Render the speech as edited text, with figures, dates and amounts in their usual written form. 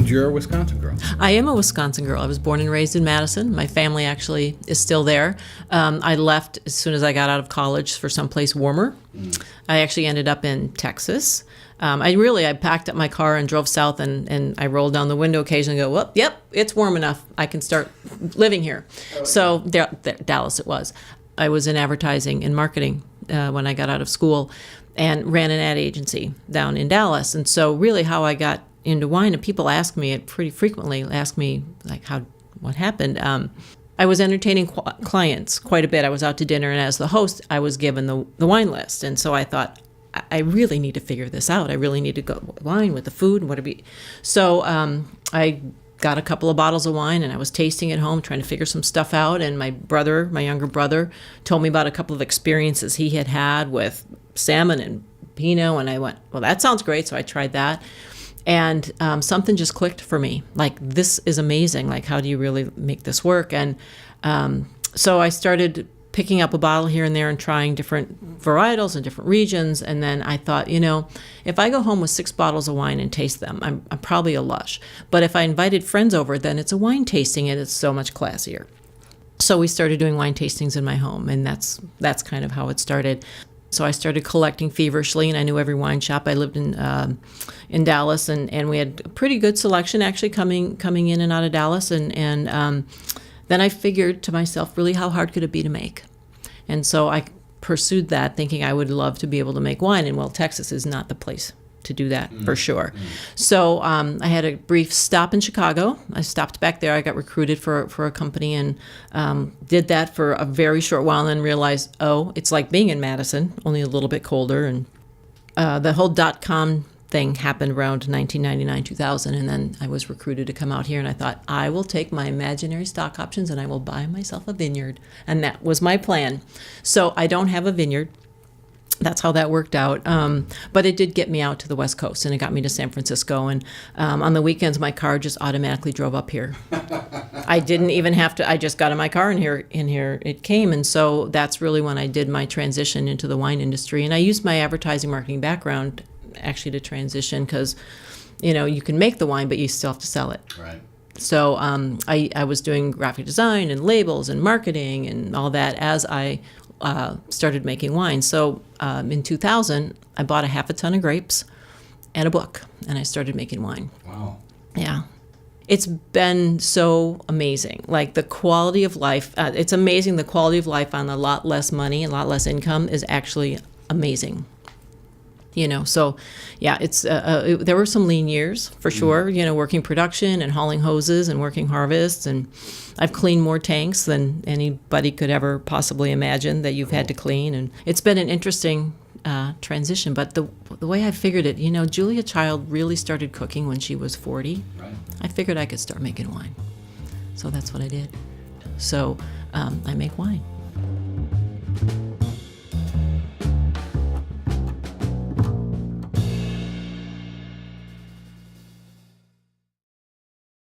But you're a Wisconsin girl. I am a Wisconsin girl. I was born and raised in Madison. My family actually is still there. I left as soon as I got out of college for someplace warmer. I actually ended up in Texas. I packed up my car and drove south, and I rolled down the window occasionally and go, well, yep, it's warm enough. I can start living here. So Dallas it was. I was in advertising and marketing when I got out of school and ran an ad agency down in Dallas. And so really how I got into wine, and people ask me it pretty frequently, like what happened. I was entertaining clients quite a bit. I was out to dinner, and as the host, I was given the wine list. And so I thought, I really need to figure this out. I really need to go wine with the food and whatever. So I got a couple of bottles of wine, and I was tasting at home, trying to figure some stuff out. And my younger brother, told me about a couple of experiences he had with salmon and Pinot. And I went, well, that sounds great. So I tried that. And something just clicked for me. Like, this is amazing. Like, how do you really make this work? And so I started picking up a bottle here and there and trying different varietals in different regions. And then I thought, if I go home with 6 bottles of wine and taste them, I'm probably a lush. But if I invited friends over, then it's a wine tasting, and it's so much classier. So we started doing wine tastings in my home, and that's kind of how it started. So I started collecting feverishly, and I knew every wine shop. I lived in Dallas, and we had a pretty good selection actually coming in and out of Dallas. And then I figured to myself, really, how hard could it be to make? And so I pursued that, thinking I would love to be able to make wine. And well, Texas is not the place to do that for sure. So I had a brief stop in Chicago. I stopped back there. I got recruited for a company and did that for a very short while, and then realized, it's like being in Madison, only a little bit colder. And the whole .com thing happened around 1999, 2000, and then I was recruited to come out here, and I thought, I will take my imaginary stock options and I will buy myself a vineyard. And that was my plan. So I don't have a vineyard. That's how that worked out. But it did get me out to the West Coast, and it got me to San Francisco. And on the weekends, my car just automatically drove up here. I didn't even have to. I just got in my car, and here it came. And so that's really when I did my transition into the wine industry. And I used my advertising marketing background actually to transition, because you can make the wine, but you still have to sell it. Right. So I was doing graphic design and labels and marketing and all that as I started making wine. So in 2000, I bought a half a ton of grapes and a book, and I started making wine. Wow. Yeah. It's been so amazing. Like, the quality of life, it's amazing. The quality of life on a lot less money, a lot less income is actually amazing. So yeah, it's there were some lean years for sure, working production and hauling hoses and working harvests, and I've cleaned more tanks than anybody could ever possibly imagine that you've had to clean. And it's been an interesting transition, but the way I figured it, Julia Child really started cooking when she was 40. Right. I figured I could start making wine. So that's what I did. So I make wine.